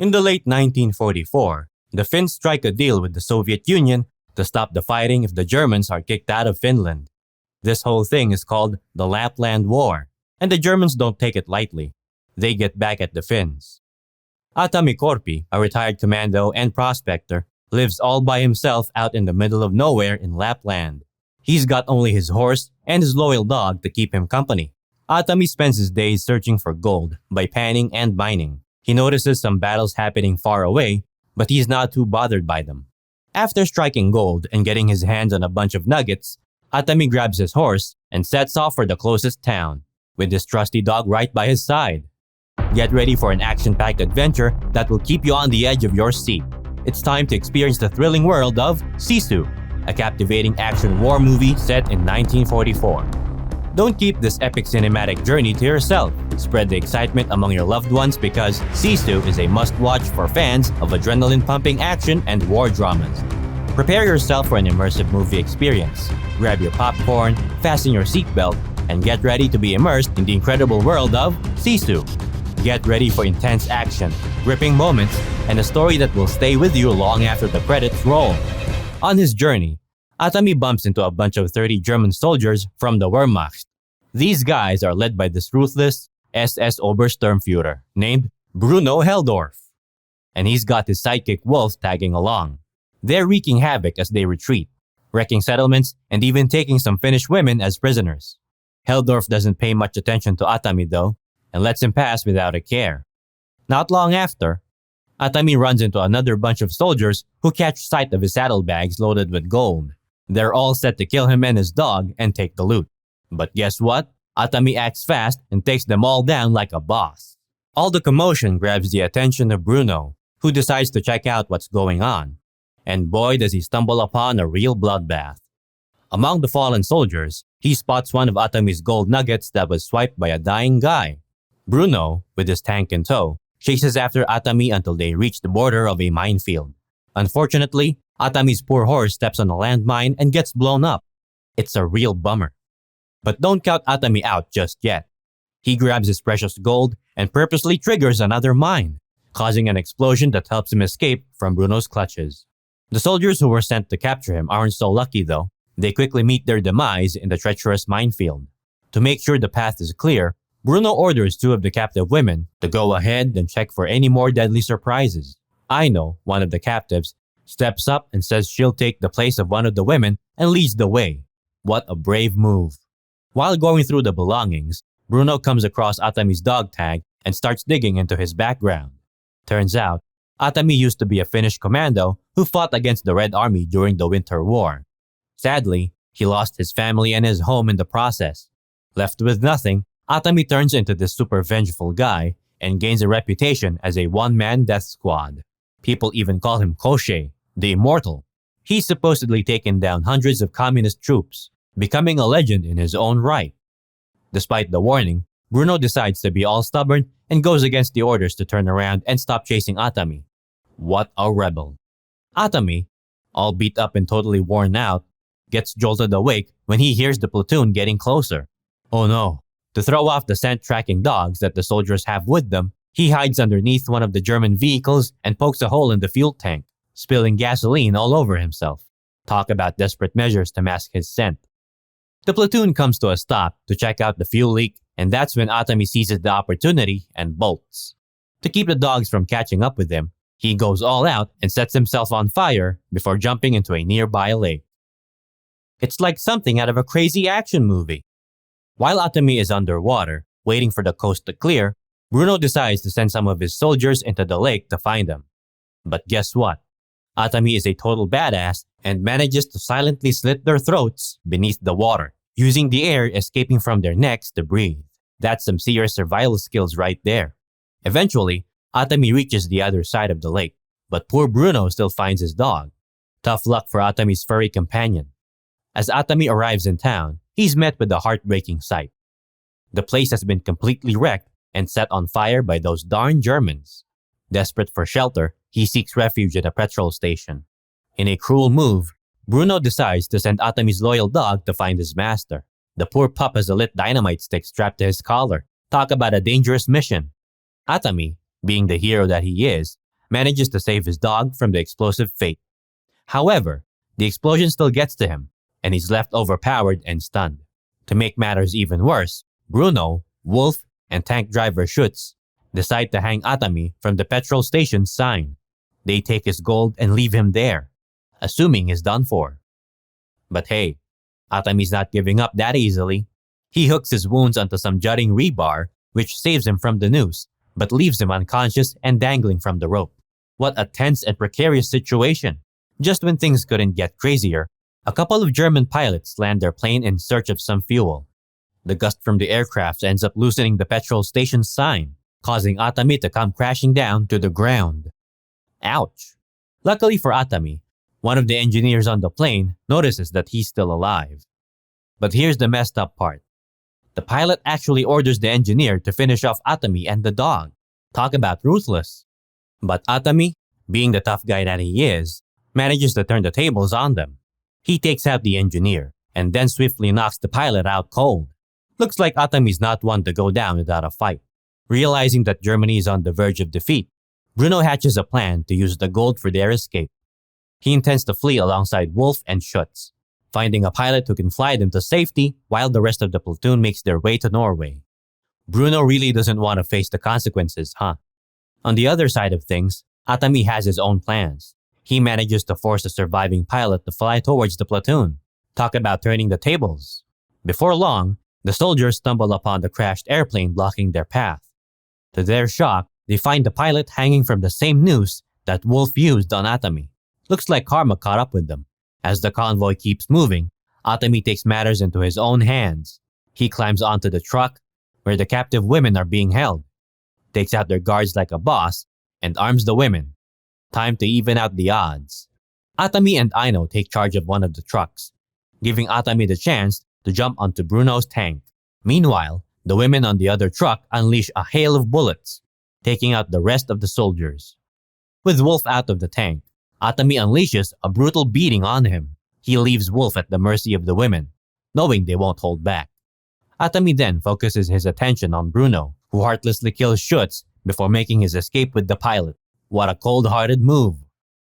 In the late 1944, the Finns strike a deal with the Soviet Union to stop the fighting if the Germans are kicked out of Finland. This whole thing is called the Lapland War, and the Germans don't take it lightly. They get back at the Finns. Aatami Korpi, a retired commando and prospector, lives all by himself out in the middle of nowhere in Lapland. He's got only his horse and his loyal dog to keep him company. Aatami spends his days searching for gold by panning and mining. He notices some battles happening far away, but he's not too bothered by them. After striking gold and getting his hands on a bunch of nuggets, Aatami grabs his horse and sets off for the closest town, with his trusty dog right by his side. Get ready for an action-packed adventure that will keep you on the edge of your seat. It's time to experience the thrilling world of Sisu, a captivating action war movie set in 1944. Don't keep this epic cinematic journey to yourself. Spread the excitement among your loved ones because Sisu is a must-watch for fans of adrenaline-pumping action and war dramas. Prepare yourself for an immersive movie experience. Grab your popcorn, fasten your seatbelt, and get ready to be immersed in the incredible world of Sisu. Get ready for intense action, gripping moments, and a story that will stay with you long after the credits roll. On his journey, Aatami bumps into a bunch of 30 German soldiers from the Wehrmacht. These guys are led by this ruthless SS Obersturmführer named Bruno Helldorf. And he's got his sidekick Wolf tagging along. They're wreaking havoc as they retreat, wrecking settlements and even taking some Finnish women as prisoners. Helldorf doesn't pay much attention to Aatami though, and lets him pass without a care. Not long after, Aatami runs into another bunch of soldiers who catch sight of his saddlebags loaded with gold. They're all set to kill him and his dog and take the loot. But guess what? Aatami acts fast and takes them all down like a boss. All the commotion grabs the attention of Bruno, who decides to check out what's going on. And boy does he stumble upon a real bloodbath. Among the fallen soldiers, he spots one of Aatami's gold nuggets that was swiped by a dying guy. Bruno, with his tank in tow, chases after Aatami until they reach the border of a minefield. Unfortunately, Aatami's poor horse steps on a landmine and gets blown up. It's a real bummer. But don't count Aatami out just yet. He grabs his precious gold and purposely triggers another mine, causing an explosion that helps him escape from Bruno's clutches. The soldiers who were sent to capture him aren't so lucky though. They quickly meet their demise in the treacherous minefield. To make sure the path is clear, Bruno orders two of the captive women to go ahead and check for any more deadly surprises. Aino, one of the captives, steps up and says she'll take the place of one of the women and leads the way. What a brave move. While going through the belongings, Bruno comes across Aatami's dog tag and starts digging into his background. Turns out, Aatami used to be a Finnish commando who fought against the Red Army during the Winter War. Sadly, he lost his family and his home in the process. Left with nothing, Aatami turns into this super vengeful guy and gains a reputation as a one-man death squad. People even call him Koshei, the Immortal. He's supposedly taken down hundreds of communist troops, becoming a legend in his own right. Despite the warning, Bruno decides to be all stubborn and goes against the orders to turn around and stop chasing Aatami. What a rebel. Aatami, all beat up and totally worn out, gets jolted awake when he hears the platoon getting closer. Oh no. To throw off the scent-tracking dogs that the soldiers have with them, he hides underneath one of the German vehicles and pokes a hole in the fuel tank, spilling gasoline all over himself. Talk about desperate measures to mask his scent. The platoon comes to a stop to check out the fuel leak, and that's when Aatami seizes the opportunity and bolts. To keep the dogs from catching up with him, he goes all out and sets himself on fire before jumping into a nearby lake. It's like something out of a crazy action movie. While Aatami is underwater, waiting for the coast to clear, Bruno decides to send some of his soldiers into the lake to find them. But guess what? Aatami is a total badass and manages to silently slit their throats beneath the water, using the air escaping from their necks to breathe. That's some serious survival skills right there. Eventually, Aatami reaches the other side of the lake, but poor Bruno still finds his dog. Tough luck for Atami's furry companion. As Aatami arrives in town, he's met with a heartbreaking sight. The place has been completely wrecked and set on fire by those darn Germans. Desperate for shelter, he seeks refuge at a petrol station. In a cruel move, Bruno decides to send Atami's loyal dog to find his master. The poor pup has a lit dynamite stick strapped to his collar. Talk about a dangerous mission. Aatami, being the hero that he is, manages to save his dog from the explosive fate. However, the explosion still gets to him, and he's left overpowered and stunned. To make matters even worse, Bruno, Wolf, and tank driver Schutz decide to hang Aatami from the petrol station's sign. They take his gold and leave him there, assuming he's done for. But hey, Atami's not giving up that easily. He hooks his wounds onto some jutting rebar, which saves him from the noose, but leaves him unconscious and dangling from the rope. What a tense and precarious situation. Just when things couldn't get crazier, a couple of German pilots land their plane in search of some fuel. The gust from the aircraft ends up loosening the petrol station's sign, causing Aatami to come crashing down to the ground. Ouch. Luckily for Aatami, one of the engineers on the plane notices that he's still alive. But here's the messed up part. The pilot actually orders the engineer to finish off Aatami and the dog. Talk about ruthless. But Aatami, being the tough guy that he is, manages to turn the tables on them. He takes out the engineer, and then swiftly knocks the pilot out cold. Looks like Atami's not one to go down without a fight. Realizing that Germany is on the verge of defeat, Bruno hatches a plan to use the gold for their escape. He intends to flee alongside Wolf and Schutz, finding a pilot who can fly them to safety while the rest of the platoon makes their way to Norway. Bruno really doesn't want to face the consequences, huh? On the other side of things, Aatami has his own plans. He manages to force a surviving pilot to fly towards the platoon. Talk about turning the tables. Before long, the soldiers stumble upon the crashed airplane blocking their path. To their shock, they find the pilot hanging from the same noose that Wolf used on Aatami. Looks like karma caught up with them. As the convoy keeps moving, Aatami takes matters into his own hands. He climbs onto the truck, where the captive women are being held, takes out their guards like a boss, and arms the women. Time to even out the odds. Aatami and Aino take charge of one of the trucks, giving Aatami the chance to jump onto Bruno's tank. Meanwhile, the women on the other truck unleash a hail of bullets, taking out the rest of the soldiers. With Wolf out of the tank, Aatami unleashes a brutal beating on him. He leaves Wolf at the mercy of the women, knowing they won't hold back. Aatami then focuses his attention on Bruno, who heartlessly kills Schutz before making his escape with the pilot. What a cold-hearted move.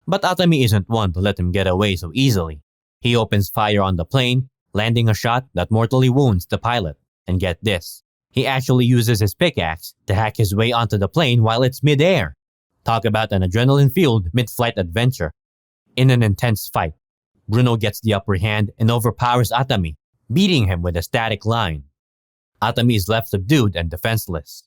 But Aatami isn't one to let him get away so easily. He opens fire on the plane, landing a shot that mortally wounds the pilot. And get this, he actually uses his pickaxe to hack his way onto the plane while it's mid-air. Talk about an adrenaline-fueled mid-flight adventure. In an intense fight, Bruno gets the upper hand and overpowers Aatami, beating him with a static line. Aatami is left subdued and defenseless.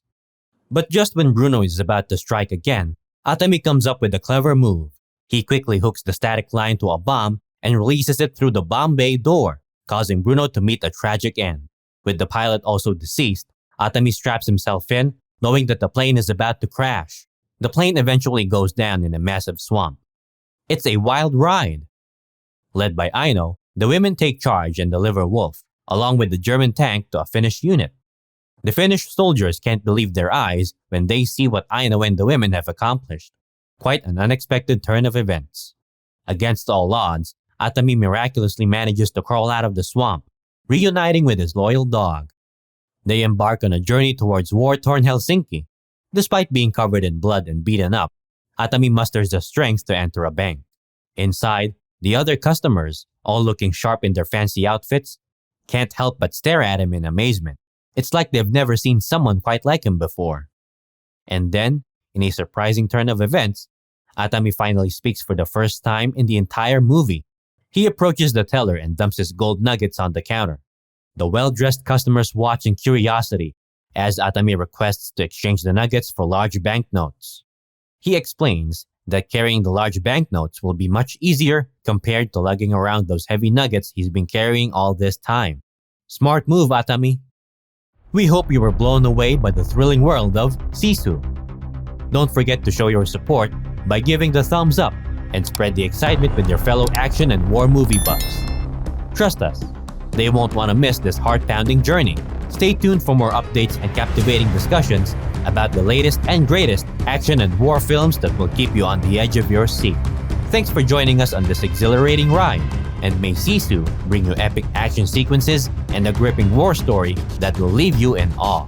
But just when Bruno is about to strike again, Aatami comes up with a clever move. He quickly hooks the static line to a bomb and releases it through the bomb bay door, causing Bruno to meet a tragic end. With the pilot also deceased, Aatami straps himself in, knowing that the plane is about to crash. The plane eventually goes down in a massive swamp. It's a wild ride. Led by Aino, the women take charge and deliver Wolf, along with the German tank, to a Finnish unit. The Finnish soldiers can't believe their eyes when they see what Aino and the women have accomplished. Quite an unexpected turn of events. Against all odds, Aatami miraculously manages to crawl out of the swamp, reuniting with his loyal dog. They embark on a journey towards war-torn Helsinki. Despite being covered in blood and beaten up, Aatami musters the strength to enter a bank. Inside, the other customers, all looking sharp in their fancy outfits, can't help but stare at him in amazement. It's like they've never seen someone quite like him before. And then, in a surprising turn of events, Aatami finally speaks for the first time in the entire movie. He approaches the teller and dumps his gold nuggets on the counter. The well-dressed customers watch in curiosity as Aatami requests to exchange the nuggets for large banknotes. He explains that carrying the large banknotes will be much easier compared to lugging around those heavy nuggets he's been carrying all this time. Smart move, Aatami. We hope you were blown away by the thrilling world of Sisu. Don't forget to show your support by giving the thumbs up and spread the excitement with your fellow action and war movie buffs. Trust us, they won't want to miss this heart-pounding journey. Stay tuned for more updates and captivating discussions about the latest and greatest action and war films that will keep you on the edge of your seat. Thanks for joining us on this exhilarating ride, and may Sisu bring you epic action sequences and a gripping war story that will leave you in awe.